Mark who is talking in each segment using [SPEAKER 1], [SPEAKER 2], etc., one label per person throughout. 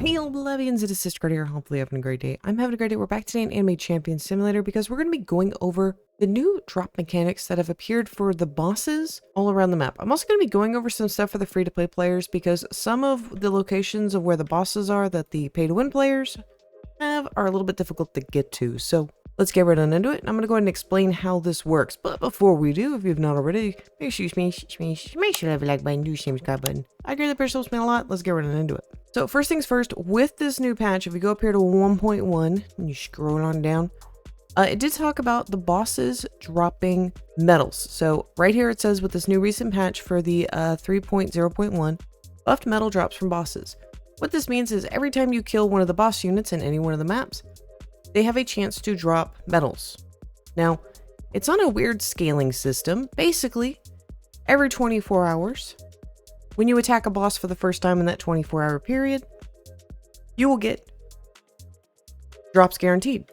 [SPEAKER 1] Hey, Oblivions, it is Sister Card here. Hopefully you're having a great day. I'm having a great day. We're back today in Anime Champion Simulator because we're going to be going over the new drop mechanics that have appeared for the bosses all around the map. I'm also going to be going over some stuff for the free-to-play players because some of the locations of where the bosses are that the pay-to-win players have are a little bit difficult to get to. So let's get right on into it. I'm going to go ahead and explain how this works. But before we do, if you've not already, make sure you have a like button, do subscribe button. I agree that personal helps me a lot. Let's get right on into it. So first things first, with this new patch, if you go up here to 1.1 and you scroll on down, it did talk about the bosses dropping medals. So right here it says with this new recent patch for the 3.0.1, buffed medal drops from bosses. What this means is every time you kill one of the boss units in any one of the maps, they have a chance to drop medals. Now, it's on a weird scaling system. Basically, every 24 hours, when you attack a boss for the first time in that 24-hour period, you will get drops guaranteed.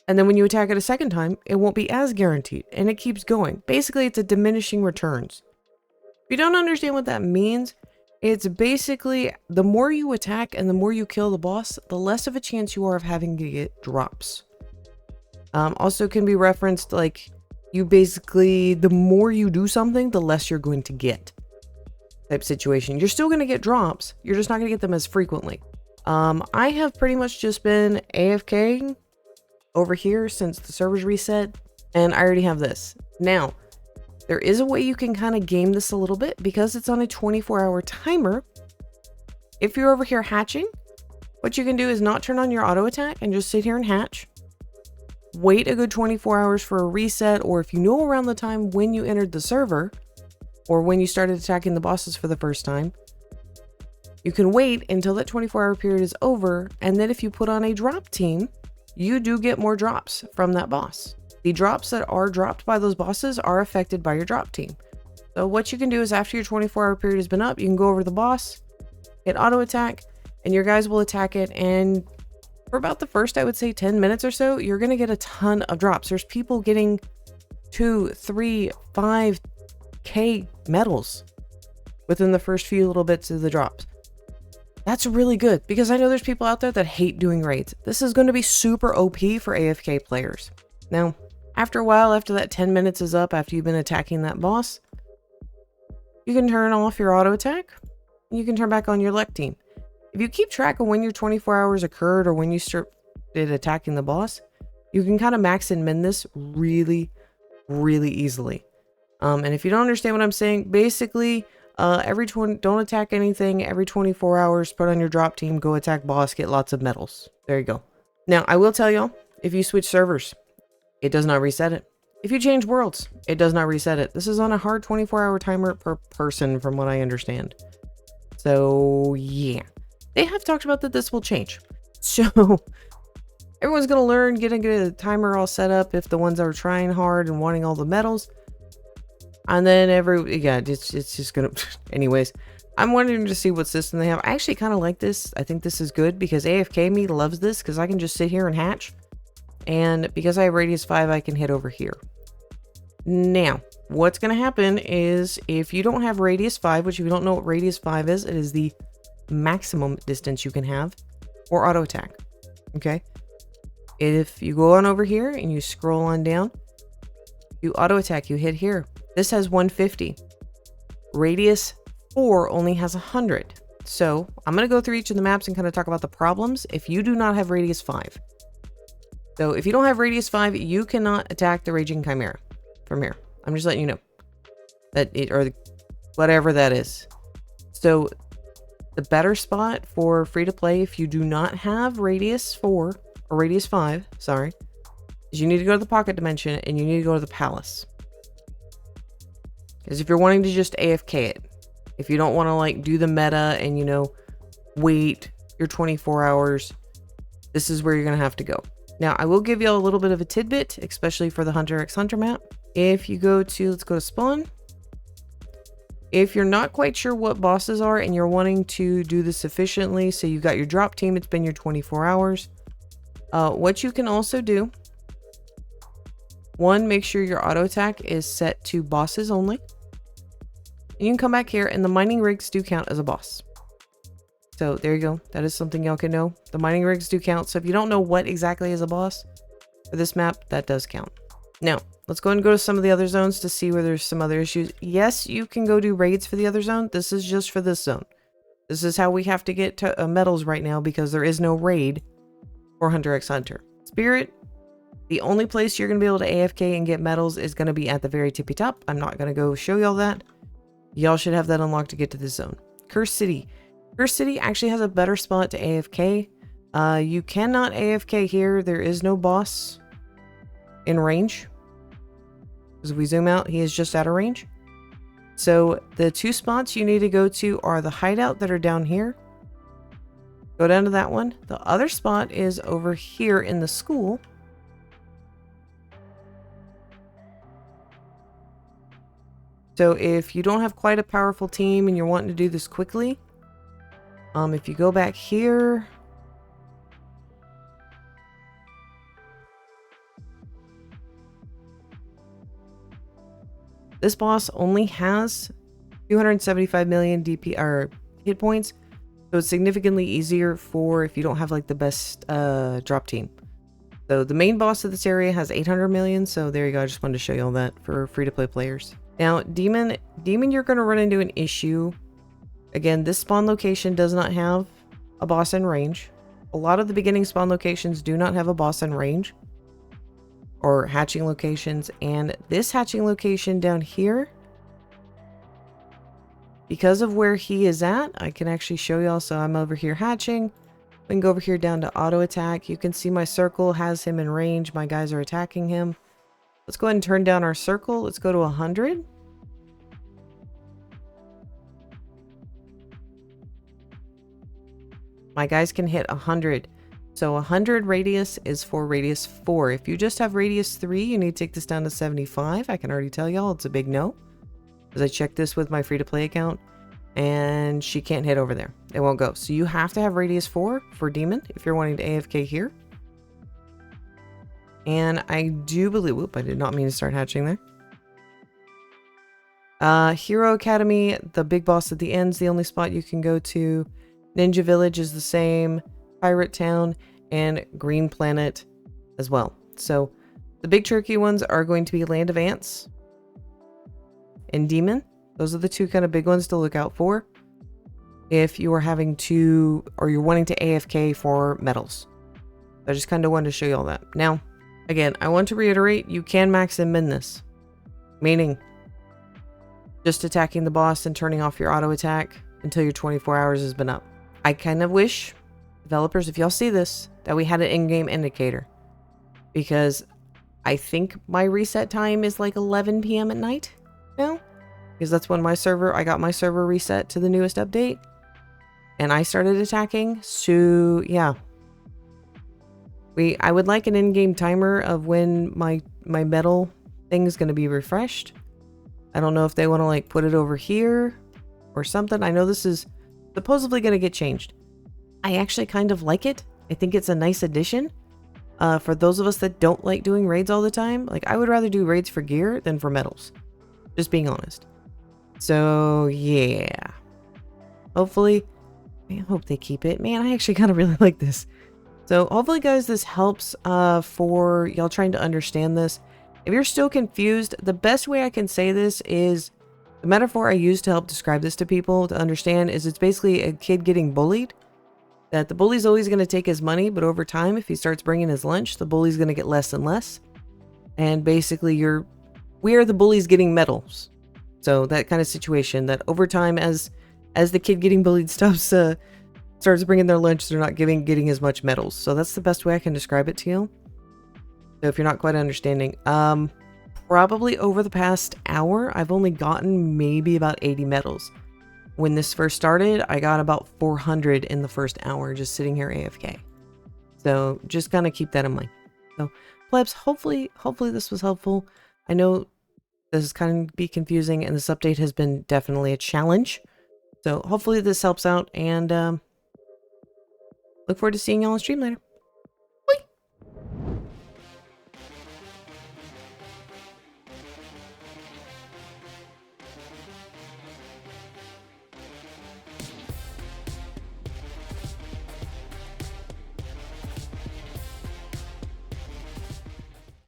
[SPEAKER 1] And then when you attack it a second time, it won't be as guaranteed, and it keeps going. Basically, it's a diminishing returns. If you don't understand what that means, it's basically the more you attack and the more you kill the boss, the less of a chance you are of having to get drops. Also can be referenced like you basically, the more you do something, the less you're going to get. Type situation. You're still going to get drops. You're just not going to get them as frequently. I have pretty much just been AFK over here since the servers reset, and I already have this. Now, there is a way you can kind of game this a little bit because it's on a 24-hour timer. If you're over here hatching, what you can do is not turn on your auto attack and just sit here and hatch. Wait a good 24 hours for a reset, or if you know around the time when you entered the server, or when you started attacking the bosses for the first time, you can wait until that 24-hour period is over, and then if you put on a drop team, you do get more drops from that boss. The drops that are dropped by those bosses are affected by your drop team. So what you can do is after your 24-hour period has been up, you can go over to the boss, hit auto attack, and your guys will attack it, and for about the first, I would say 10 minutes or so, you're going to get a ton of drops. There's people getting 2, 3, 5K medals within the first few little bits of the drops. That's really good because I know there's people out there that hate doing raids. This is going to be super OP for AFK players. Now, after a while, after that 10 minutes is up, after you've been attacking that boss, you can turn off your auto attack and you can turn back on your elect team. If you keep track of when your 24 hours occurred or when you started attacking the boss, you can kind of max and min this really, really easily. And if you don't understand what I'm saying, basically, don't attack anything. Every 24 hours, put on your drop team, go attack boss, get lots of medals. There you go. Now, I will tell y'all, if you switch servers, it does not reset it. If you change worlds, it does not reset it. This is on a hard 24-hour timer per person, from what I understand. So, yeah. They have talked about that this will change. So, everyone's going to learn, get a timer all set up if the ones that are trying hard and wanting all the medals. And then it's just gonna, anyways, I'm wondering to see what system they have. I actually kind of like this. I think this is good because AFK me loves this because I can just sit here and hatch. And because I have radius 5, I can hit over here. Now, what's going to happen is if you don't have radius 5, which if you don't know what radius 5 is, it is the maximum distance you can have or auto attack. Okay. If you go on over here and you scroll on down, you auto attack, you hit here. This has 150. Radius 4 only has 100. So I'm going to go through each of the maps and kind of talk about the problems if you do not have radius 5. So if you don't have radius 5, you cannot attack the Raging Chimera from here. I'm just letting you know that whatever that is. So the better spot for free to play if you do not have radius 4 or radius 5, sorry, is you need to go to the pocket dimension and you need to go to the palace. Because if you're wanting to just AFK it, if you don't want to like do the meta and, you know, wait your 24 hours, this is where you're going to have to go. Now, I will give you a little bit of a tidbit, especially for the Hunter x Hunter map. If you go to, let's go to spawn. If you're not quite sure what bosses are and you're wanting to do this efficiently, so you got your drop team, it's been your 24 hours. What you can also do, one, make sure your auto attack is set to bosses only. You can come back here and the mining rigs do count as a boss. So there you go. That is something y'all can know. The mining rigs do count. So if you don't know what exactly is a boss for this map, that does count. Now, let's go ahead and go to some of the other zones to see where there's some other issues. Yes, you can go do raids for the other zone. This is just for this zone. This is how we have to get to medals right now because there is no raid for Hunter x Hunter. Spirit, the only place you're going to be able to AFK and get medals is going to be at the very tippy top. I'm not going to go show y'all that. Y'all should have that unlocked to get to this zone. Curse City. Curse City actually has a better spot to AFK. You cannot AFK here. There is no boss in range. As we zoom out, he is just out of range. So the two spots you need to go to are the hideout that are down here. Go down to that one. The other spot is over here in the school. So if you don't have quite a powerful team and you're wanting to do this quickly, if you go back here, this boss only has 275 million DP or hit points, so it's significantly easier for if you don't have like the best drop team. So the main boss of this area has 800 million, so there you go. I just wanted to show you all that for free-to-play players. Now, Demon, you're going to run into an issue. Again, this spawn location does not have a boss in range. A lot of the beginning spawn locations do not have a boss in range. Or hatching locations. And this hatching location down here, because of where he is at, I can actually show y'all. So I'm over here hatching. We can go over here down to auto attack. You can see my circle has him in range. My guys are attacking him. Let's go ahead and turn down our circle. Let's go to 100. My guys can hit 100. So 100 radius is for radius 4. If you just have radius 3, you need to take this down to 75. I can already tell y'all it's a big no. As I checked this with my free-to-play account, and she can't hit over there. It won't go. So you have to have radius 4 for Demon if you're wanting to AFK here. And I do believe... Whoop, I did not mean to start hatching there. Hero Academy, the big boss at the end is the only spot you can go to. Ninja Village is the same. Pirate Town and Green Planet as well. So the big tricky ones are going to be Land of Ants and Demon. Those are the two kind of big ones to look out for if you are having to, or you're wanting to AFK for medals. I just kind of wanted to show you all that. Now, again, I want to reiterate, you can max and min this. Meaning, just attacking the boss and turning off your auto attack until your 24 hours has been up. I kind of wish, developers, if y'all see this, that we had an in-game indicator. Because I think my reset time is like 11 p.m. at night now. Because that's when I got my server reset to the newest update. And I started attacking. So, yeah. I would like an in-game timer of when my medal thing is going to be refreshed. I don't know if they want to like put it over here or something. I know this is supposedly going to get changed. I actually kind of like it. I think it's a nice addition. For those of us that don't like doing raids all the time, like I would rather do raids for gear than for medals. Just being honest. So, yeah. Hopefully, I hope they keep it. Man, I actually kind of really like this. So, hopefully, guys, this helps for y'all trying to understand this. If you're still confused, the best way I can say this is the metaphor I use to help describe this to people to understand is it's basically a kid getting bullied. That the bully's always going to take his money, but over time, if he starts bringing his lunch, the bully's going to get less and less. And basically, we are the bullies getting medals. So that kind of situation that over time, as the kid getting bullied starts bringing their lunch, they're not getting as much medals. So that's the best way I can describe it to you. So if you're not quite understanding, probably over the past hour, I've only gotten maybe about 80 medals. When this first started, I got about 400 in the first hour just sitting here AFK. So just kind of keep that in mind. So plebs, hopefully this was helpful. I know this is kind of be confusing and this update has been definitely a challenge. So hopefully this helps out and look forward to seeing y'all on stream later.